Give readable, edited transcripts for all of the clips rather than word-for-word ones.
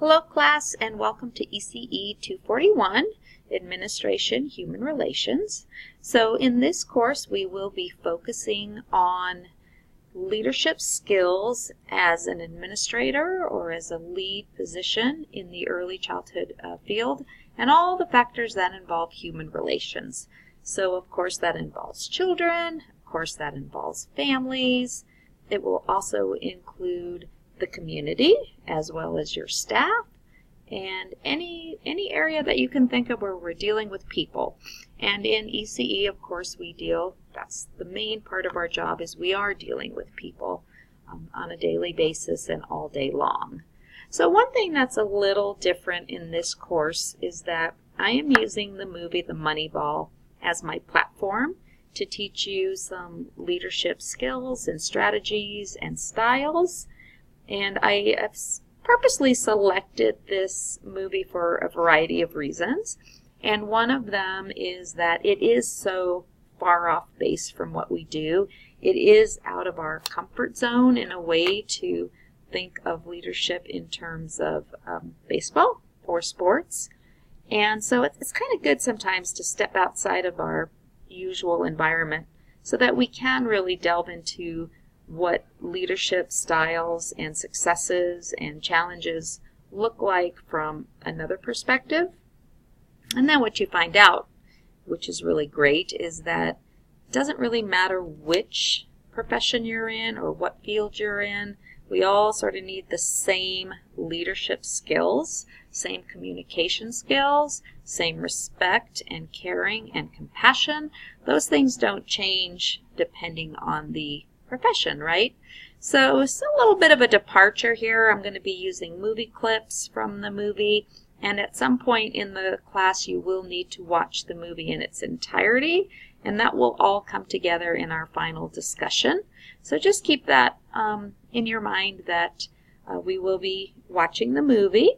Hello class, and welcome to ECE 241, Administration Human Relations. So in this course we will be focusing on leadership skills as an administrator or as a lead position in the early childhood field, and all the factors that involve human relations. So of course that involves children, of course that involves families. It will also include the community as well as your staff and any area that you can think of where we're dealing with people. And in ECE, of course, that's the main part of our job, is we are dealing with people on a daily basis and all day long. So one thing that's a little different in this course is that I am using the movie The Moneyball as my platform to teach you some leadership skills and strategies and styles. And I have purposely selected this movie for a variety of reasons. And one of them is that it is so far off base from what we do. It is out of our comfort zone in a way to think of leadership in terms of baseball or sports. And so it's kind of good sometimes to step outside of our usual environment so that we can really delve into what leadership styles and successes and challenges look like from another perspective. And then what you find out, which is really great, is that it doesn't really matter which profession you're in or what field you're in. We all sort of need the same leadership skills, same communication skills, same respect and caring and compassion. Those things don't change depending on the profession, right? So it's a little bit of a departure here. I'm going to be using movie clips from the movie, and at some point in the class you will need to watch the movie in its entirety, and that will all come together in our final discussion. So just keep that in your mind that we will be watching the movie.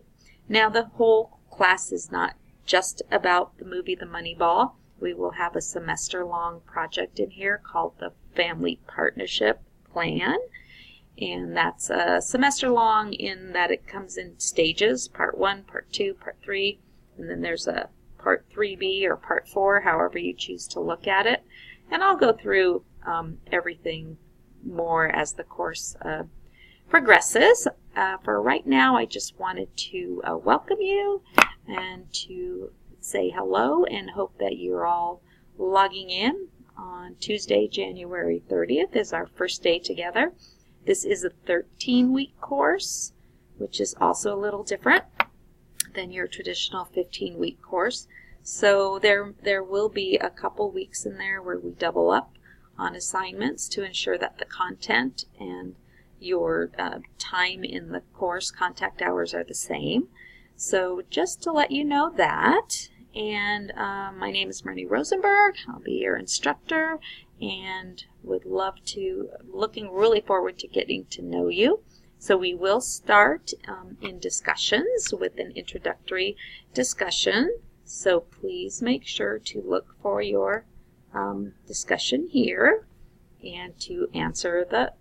Now the whole class is not just about the movie The Moneyball. We will have a semester-long project in here called the Family Partnership Plan. And that's a semester-long in that it comes in stages, Part 1, Part 2, Part 3, and then there's a Part 3B or Part 4, however you choose to look at it. And I'll go through everything more as the course progresses. For right now, I just wanted to welcome you and to say hello and hope that you're all logging in on Tuesday, January 30th is our first day together. This is a 13-week course, which is also a little different than your traditional 15-week course. So there will be a couple weeks in there where we double up on assignments to ensure that the content and your time in the course, contact hours, are the same. So just to let you know that, and my name is Marnie Rosenberg. I'll be your instructor and looking really forward to getting to know you. So we will start in discussions with an introductory discussion. So please make sure to look for your discussion here and to answer the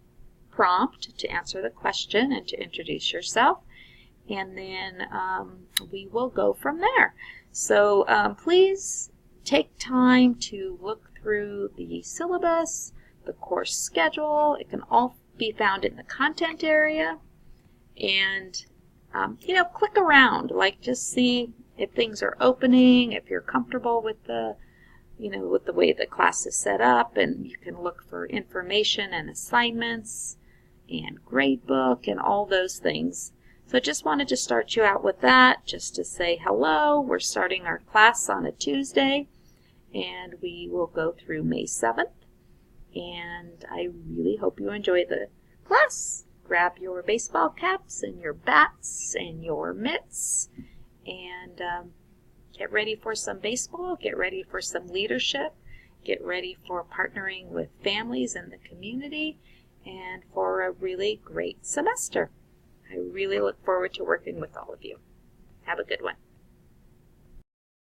prompt, to answer the question, and to introduce yourself. And then we will go from there. So please take time to look through the syllabus, the course schedule. It can all be found in the content area. And, click around, just see if things are opening, if you're comfortable with with the way the class is set up, and you can look for information and assignments and gradebook and all those things. So just wanted to start you out with that, just to say hello. We're starting our class on a Tuesday, and we will go through May 7th. And I really hope you enjoy the class. Grab your baseball caps and your bats and your mitts, and get ready for some baseball, get ready for some leadership, get ready for partnering with families in the community, and for a really great semester. I really look forward to working with all of you. Have a good one.